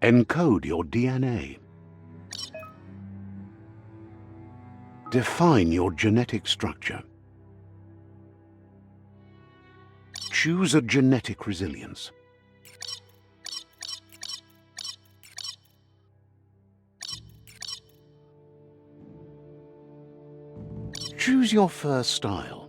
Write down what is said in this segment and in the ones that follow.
Encode your DNA. Define your genetic structure. Choose a genetic resilience. Choose your first style.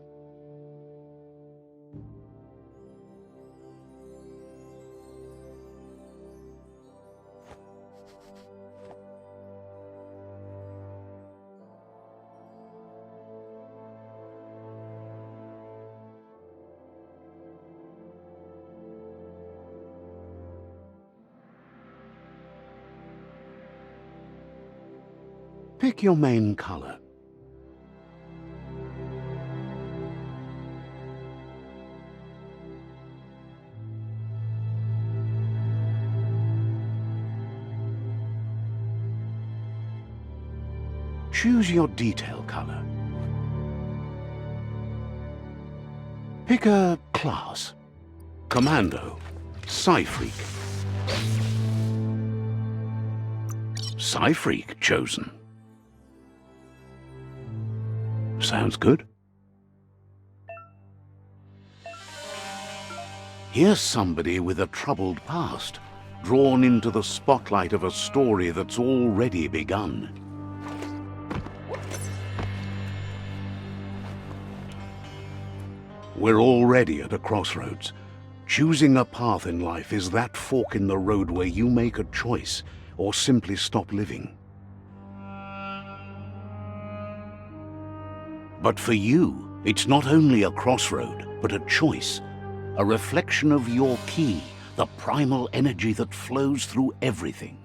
Pick your main color. Choose your detail color. Pick a class. Commando, Psy-Freak. Psy-Freak chosen. Sounds good. Here's somebody with a troubled past, drawn into the spotlight of a story that's already begun. We're already at a crossroads. Choosing a path in life is that fork in the road where you make a choice or simply stop living. But for you, it's not only a crossroad, but a choice, a reflection of your key, the primal energy that flows through everything.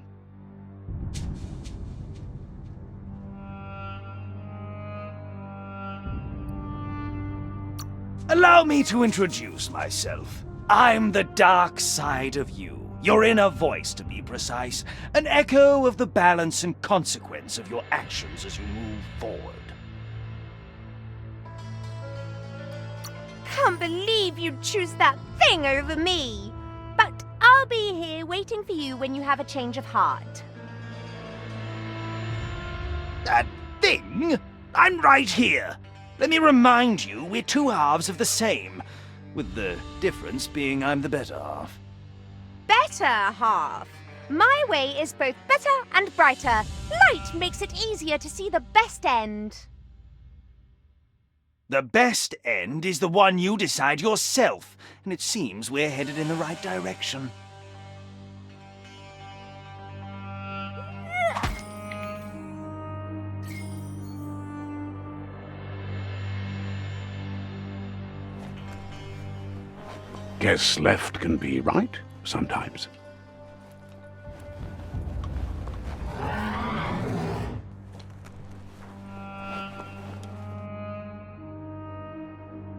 Allow me to introduce myself. I'm the dark side of you, your inner voice to be precise, an echo of the balance and consequence of your actions as you move forward. Can't believe you'd choose that thing over me. But I'll be here waiting for you when you have a change of heart. That thing? I'm right here. Let me remind you, we're two halves of the same, with the difference being I'm the better half. Better half. My way is both better and brighter. Light makes it easier to see the best end. The best end is the one you decide yourself, and it seems we're headed in the right direction. Guess left can be right sometimes.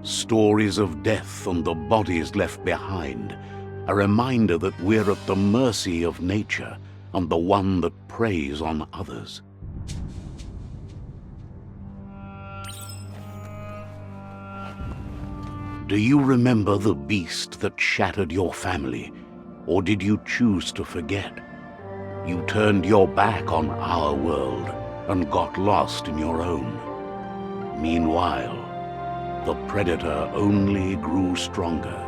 Stories of death and the bodies left behind, a reminder that we're at the mercy of nature and the one that preys on others. Do you remember the beast that shattered your family, or did you choose to forget? You turned your back on our world and got lost in your own. Meanwhile, the predator only grew stronger.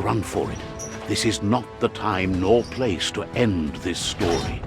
run for it. This is not the time nor place to end this story.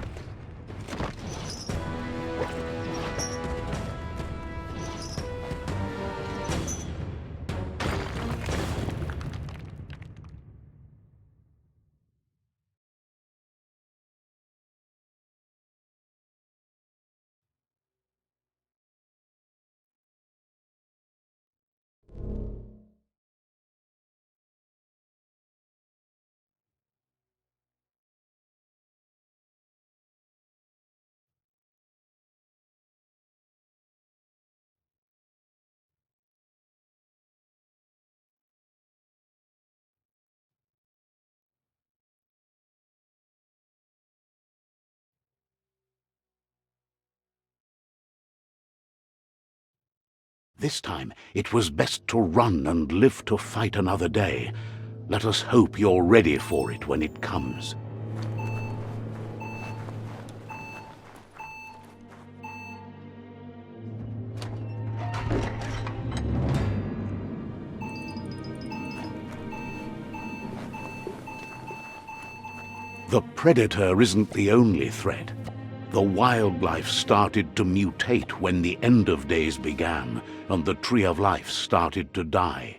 This time, it was best to run and live to fight another day. Let us hope you're ready for it when it comes. The predator isn't the only threat. The wildlife started to mutate when the end of days began, and the tree of life started to die.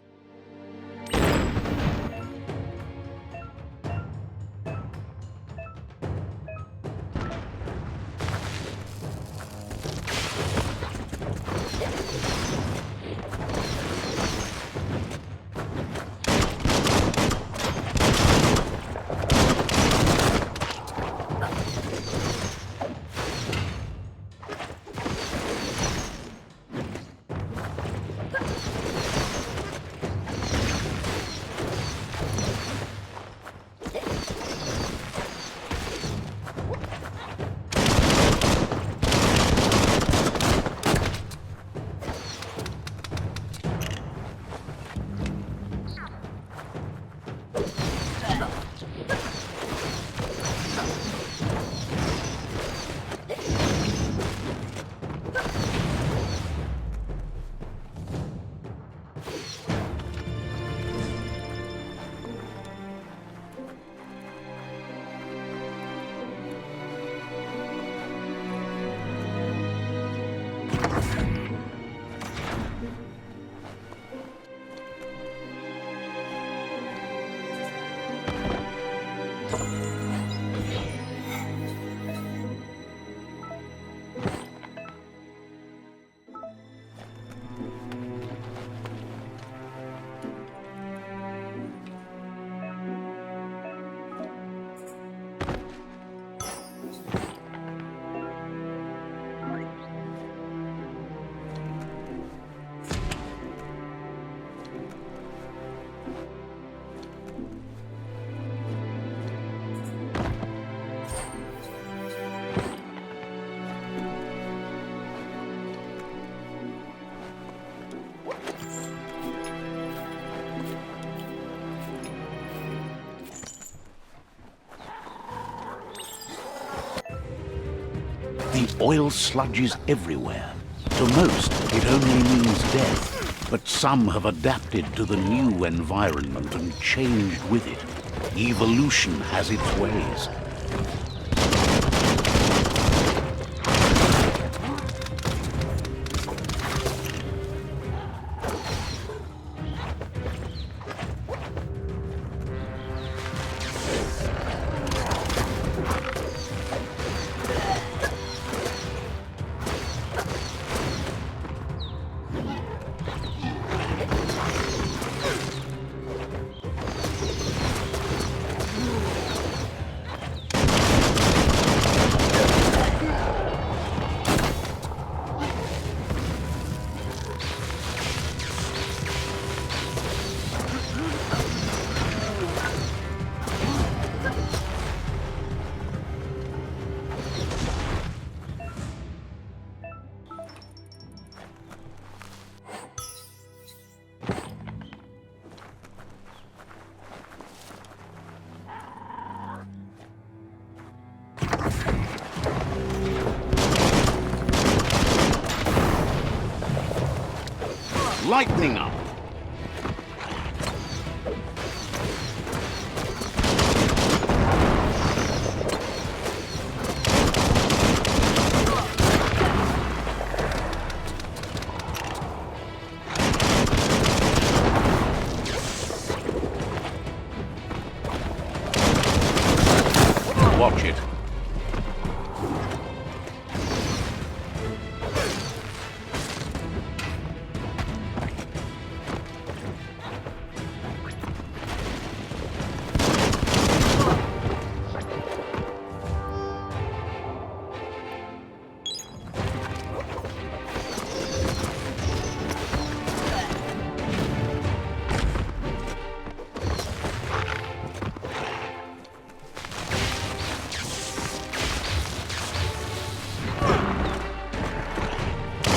The oil sludges everywhere. To most, it only means death. But some have adapted to the new environment and changed with it. Evolution has its ways. Lightning up!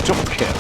to kill.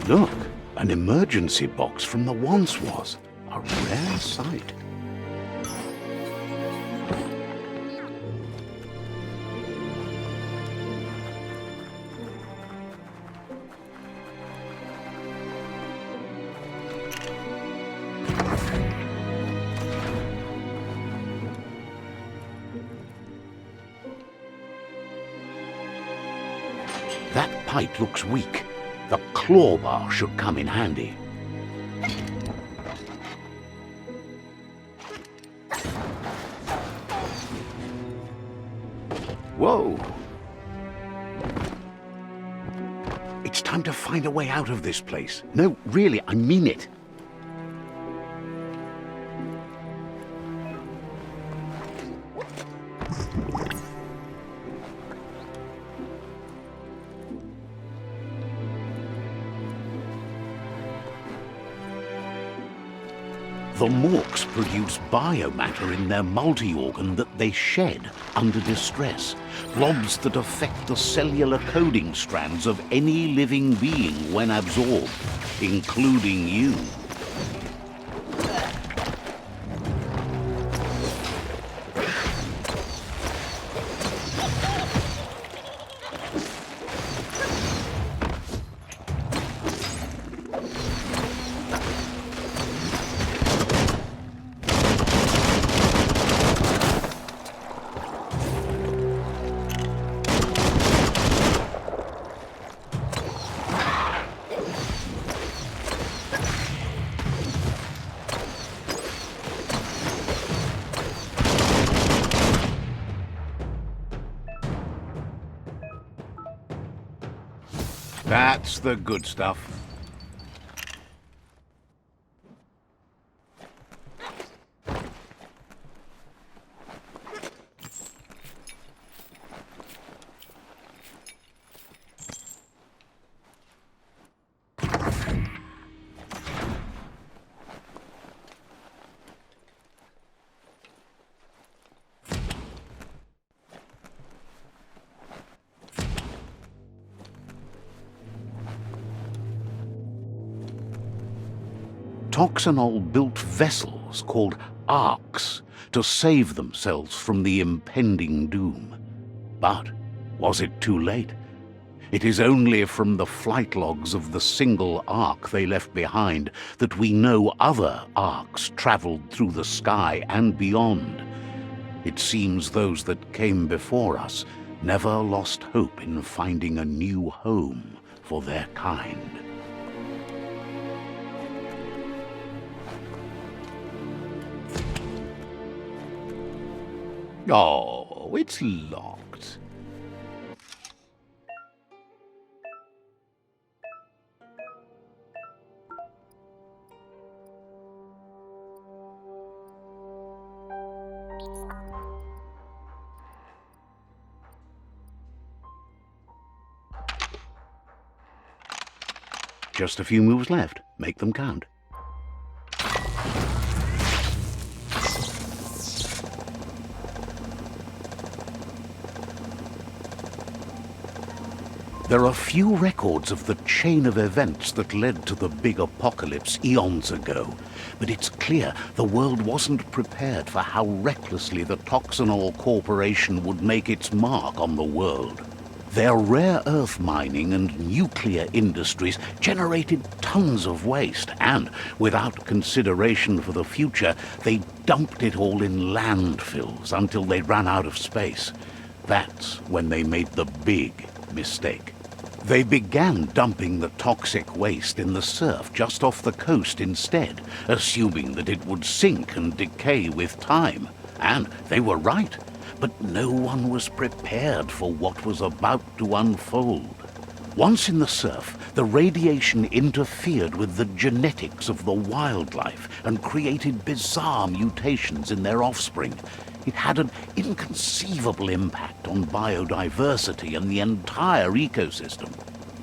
Look, an emergency box from the once was. A rare sight. That pipe looks weak. The claw bar should come in handy. Whoa! It's time to find a way out of this place. No, really, I mean it. The Morks produce biomatter in their multi-organ that they shed under distress, blobs that affect the cellular coding strands of any living being when absorbed, including you. That's the good stuff. Toxanol built vessels called arks to save themselves from the impending doom. But was it too late? It is only from the flight logs of the single ark they left behind that we know other arks traveled through the sky and beyond. It seems those that came before us never lost hope in finding a new home for their kind. Oh, it's locked. Just a few moves left. Make them count. There are few records of the chain of events that led to the big apocalypse eons ago, but it's clear the world wasn't prepared for how recklessly the Toxanol Corporation would make its mark on the world. Their rare earth mining and nuclear industries generated tons of waste, and, without consideration for the future, they dumped it all in landfills until they ran out of space. That's when they made the big mistake. They began dumping the toxic waste in the surf just off the coast instead, assuming that it would sink and decay with time. And they were right. But no one was prepared for what was about to unfold. Once in the surf, the radiation interfered with the genetics of the wildlife and created bizarre mutations in their offspring. It had an inconceivable impact on biodiversity and the entire ecosystem.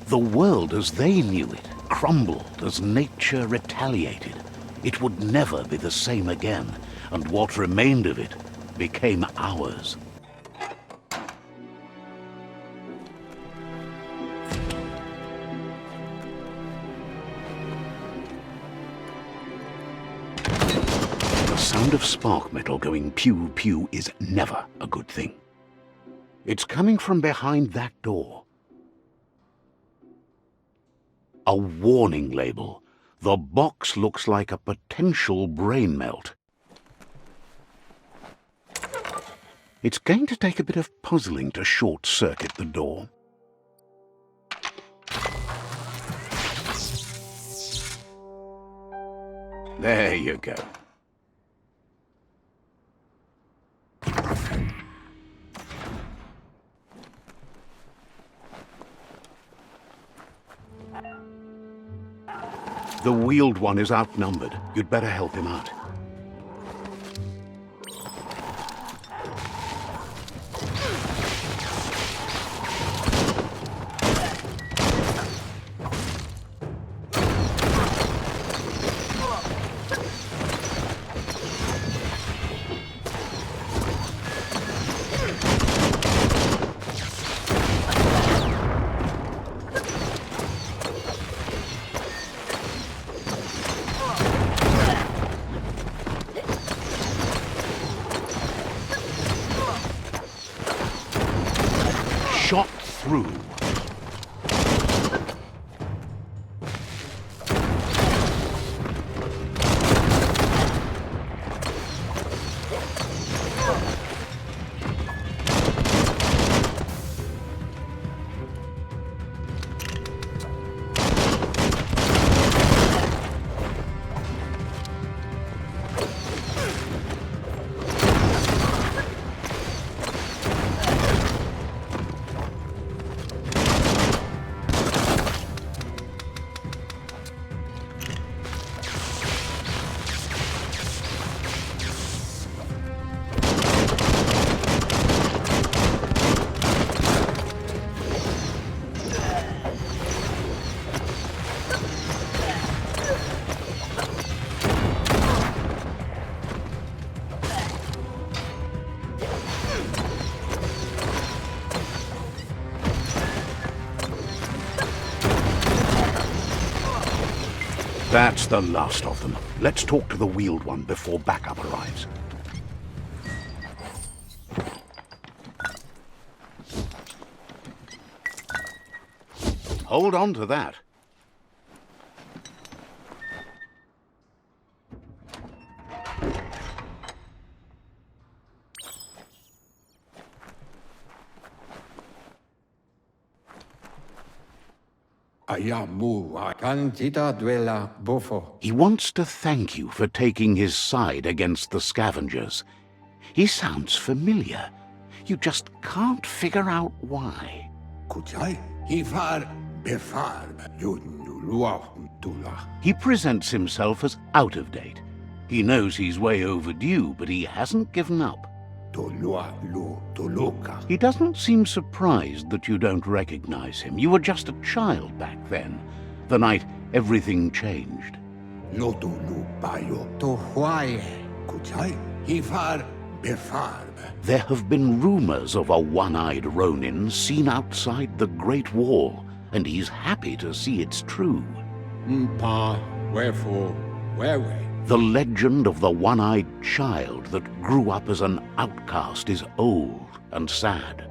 The world as they knew it crumbled as nature retaliated. It would never be the same again, and what remained of it became ours. The sound of spark metal going pew-pew is never a good thing. It's coming from behind that door. A warning label. The box looks like a potential brain melt. It's going to take a bit of puzzling to short-circuit the door. There you go. The wheeled one is outnumbered. You'd better help him out. Shot through. That's the last of them. Let's talk to the wheeled one before backup arrives. Hold on to that. He wants to thank you for taking his side against the scavengers. He sounds familiar. You just can't figure out why. He presents himself as out of date. He knows he's way overdue, but he hasn't given up. He doesn't seem surprised that you don't recognize him. You were just a child back then, the night everything changed. There have been rumors of a one-eyed Ronin seen outside the Great Wall, and he's happy to see it's true. The legend of the one-eyed child that grew up as an outcast is old and sad.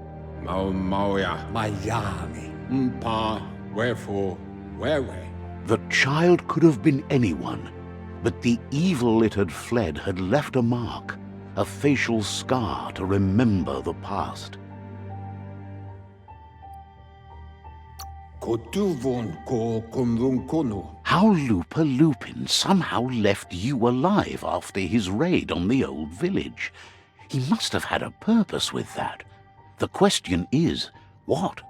The child could have been anyone, but the evil it had fled had left a mark, a facial scar to remember the past. How Lupa Lupin somehow left you alive after his raid on the old village. He must have had a purpose with that. The question is, what?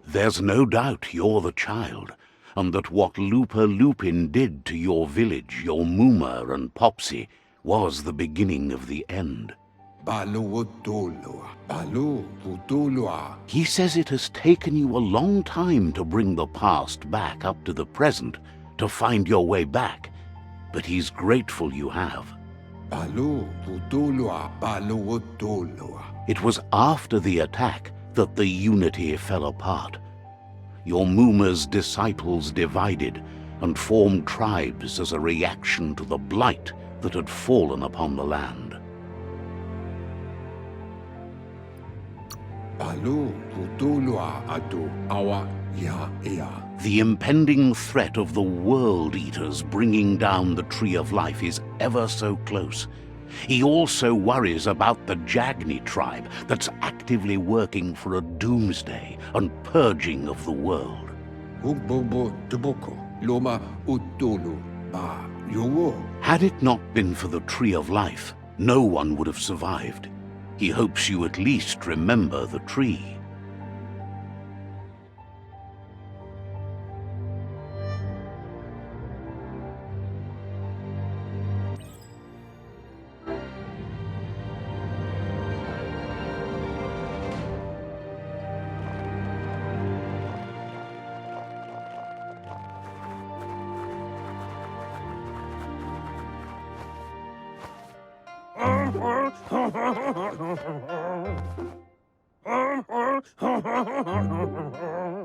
There's no doubt you're the child, and that what Lupa Lupin did to your village, your Muma and Popsy, was the beginning of the end. He says it has taken you a long time to bring the past back up to the present, to find your way back, but he's grateful you have. It was after the attack that the unity fell apart. Your Muma's disciples divided and formed tribes as a reaction to the blight that had fallen upon the land. The impending threat of the World Eaters bringing down the Tree of Life is ever so close. He also worries about the Jagni tribe that's actively working for a doomsday and purging of the world. Had it not been for the Tree of Life, no one would have survived. He hopes you at least remember the tree.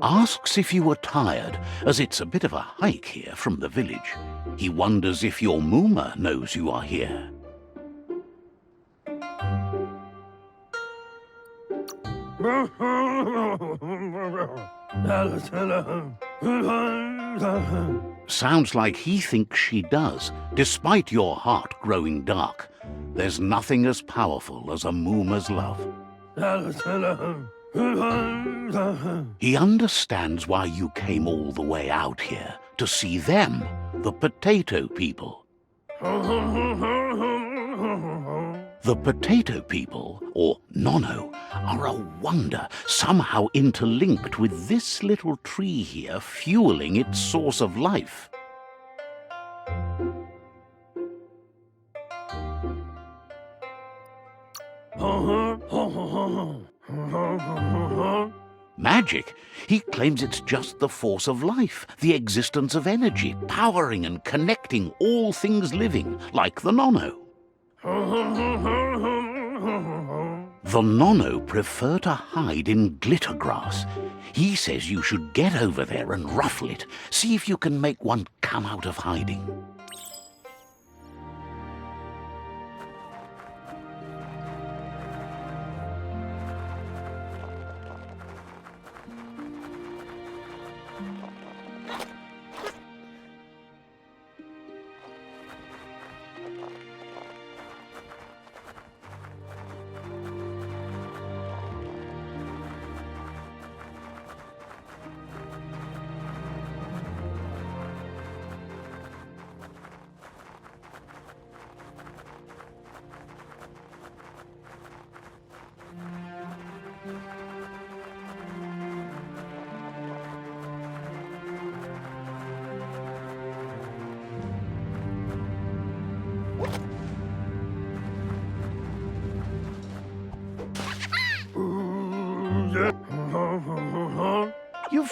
Asks if you are tired, as it's a bit of a hike here from the village. He wonders if your Muma knows you are here. Sounds like he thinks she does, despite your heart growing dark. There's nothing as powerful as a Muma's love. He understands why you came all the way out here, to see them, the potato people. The potato people, or Nono, are a wonder, somehow interlinked with this little tree here fueling its source of life. Magic? He claims it's just the force of life, the existence of energy, powering and connecting all things living, like the Nono. The Nono prefer to hide in glitter grass. He says you should get over there and ruffle it. See if you can make one come out of hiding.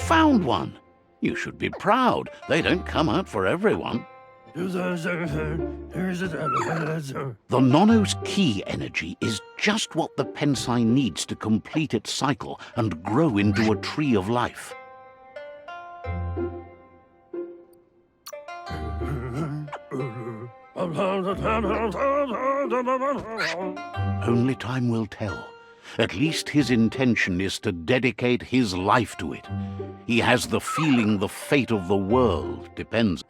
found one. You should be proud. They don't come out for everyone. The Nono's key energy is just what the Pensai needs to complete its cycle and grow into a tree of life. Only time will tell. At least his intention is to dedicate his life to it. He has the feeling the fate of the world depends.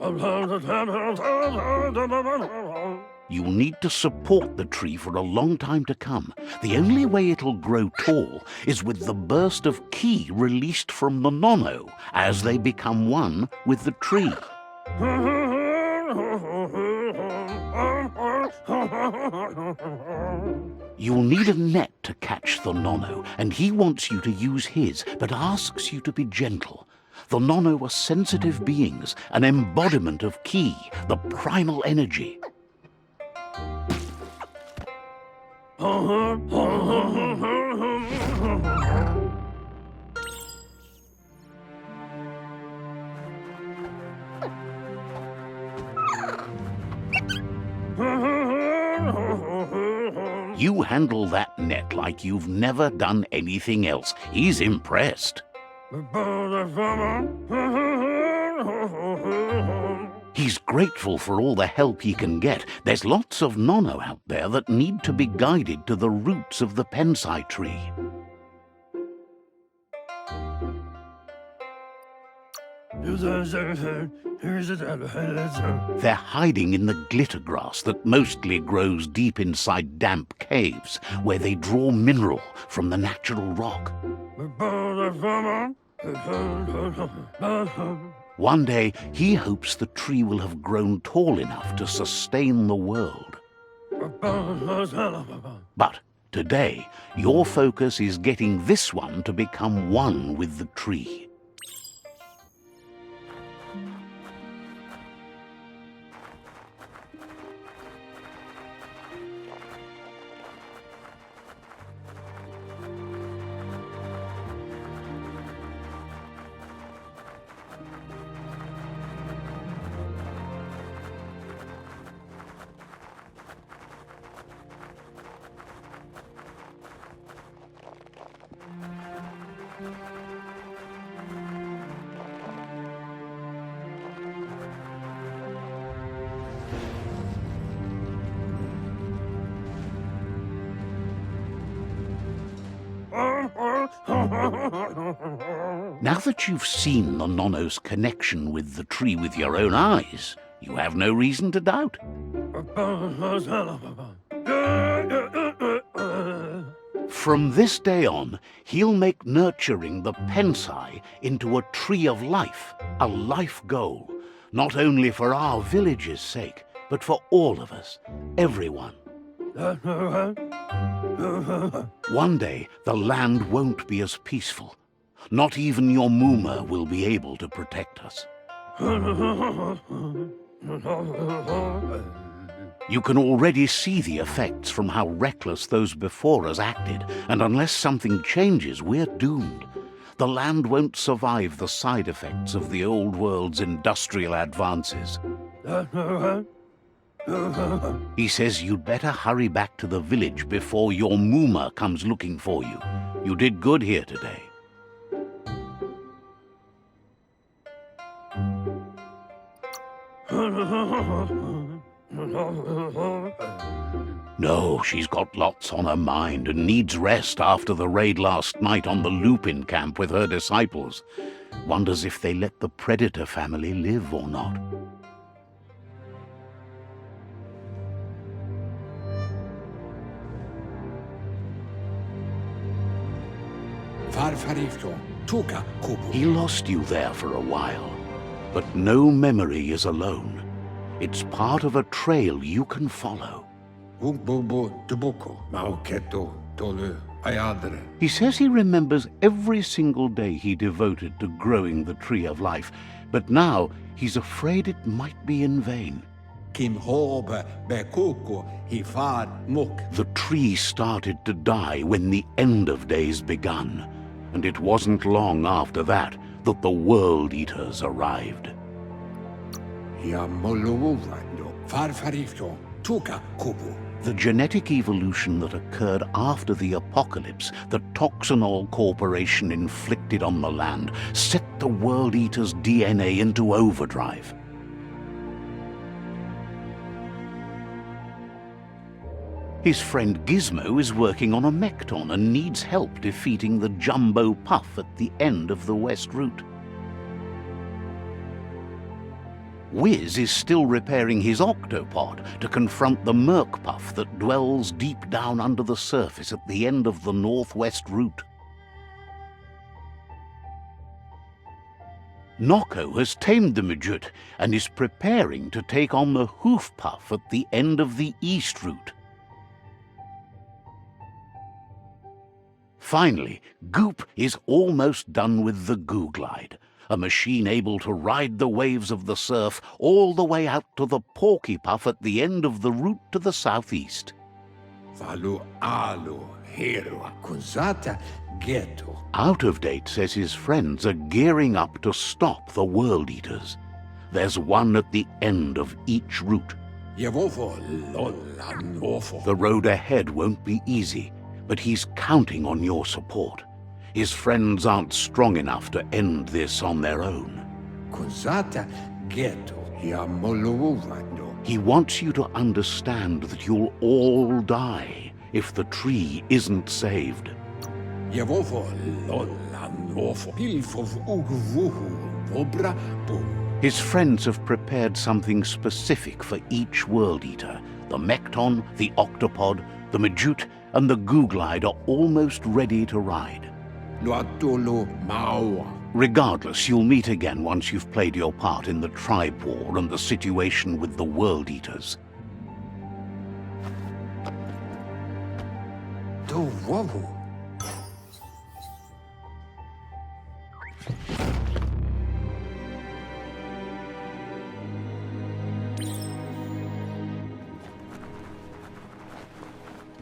You'll need to support the tree for a long time to come. The only way it'll grow tall is with the burst of ki released from the Nono as they become one with the tree. You'll need a net to catch the Nono, and he wants you to use his, but asks you to be gentle. The Nono are sensitive beings, an embodiment of ki, the primal energy. You handle that net like you've never done anything else. He's impressed. He's grateful for all the help he can get. There's lots of Nono out there that need to be guided to the roots of the Pensai tree. They're hiding in the glitter grass that mostly grows deep inside damp caves, where they draw mineral from the natural rock. One day, he hopes the tree will have grown tall enough to sustain the world. But today, your focus is getting this one to become one with the tree. Now that you've seen the Nono's connection with the tree with your own eyes, you have no reason to doubt. From this day on, he'll make nurturing the Pensai into a tree of life, a life goal, not only for our village's sake, but for all of us, everyone. One day, the land won't be as peaceful. Not even your Muma will be able to protect us. You can already see the effects from how reckless those before us acted, and unless something changes, we're doomed. The land won't survive the side effects of the old world's industrial advances. He says you'd better hurry back to the village before your Muma comes looking for you. You did good here today. No, she's got lots on her mind and needs rest after the raid last night on the Lupin camp with her disciples. Wonders if they let the Predator family live or not. He lost you there for a while, but no memory is alone. It's part of a trail you can follow. He says he remembers every single day he devoted to growing the Tree of Life, but now he's afraid it might be in vain. The tree started to die when the end of days begun, and it wasn't long after that that the World Eaters arrived. The genetic evolution that occurred after the apocalypse that Toxanol Corporation inflicted on the land set the World Eater's DNA into overdrive. His friend Gizmo is working on a Mekton and needs help defeating the Jumbo Puff at the end of the West Route. Wiz is still repairing his octopod to confront the Merc Puff that dwells deep down under the surface at the end of the Northwest Route. Nocco has tamed the Midget and is preparing to take on the Hoof Puff at the end of the East Route. Finally, Goop is almost done with the Goo Glide, a machine able to ride the waves of the surf all the way out to the Porky Puff at the end of the route to the southeast. Out of Date says his friends are gearing up to stop the World Eaters. There's one at the end of each route. The road ahead won't be easy, but he's counting on your support. His friends aren't strong enough to end this on their own. He wants you to understand that you'll all die if the tree isn't saved. His friends have prepared something specific for each World Eater. The Mekton, the Octopod, the Majute, and the Goo Glide are almost ready to ride. Regardless, you'll meet again once you've played your part in the tribe war and the situation with the World Eaters.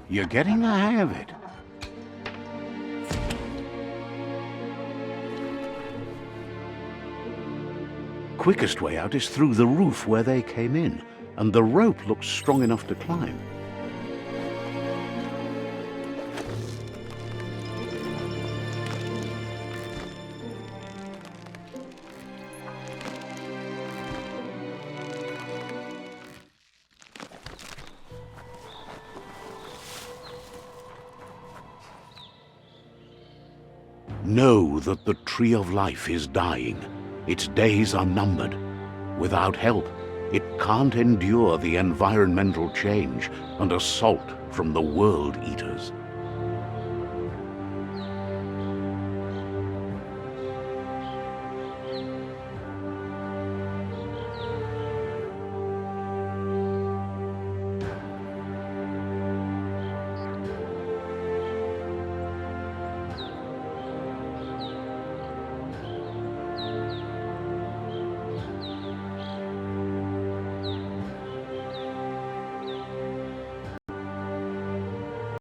You're getting the hang of it. Quickest way out is through the roof where they came in, and the rope looks strong enough to climb. Know that the Tree of Life is dying. Its days are numbered. Without help, it can't endure the environmental change and assault from the World Eaters.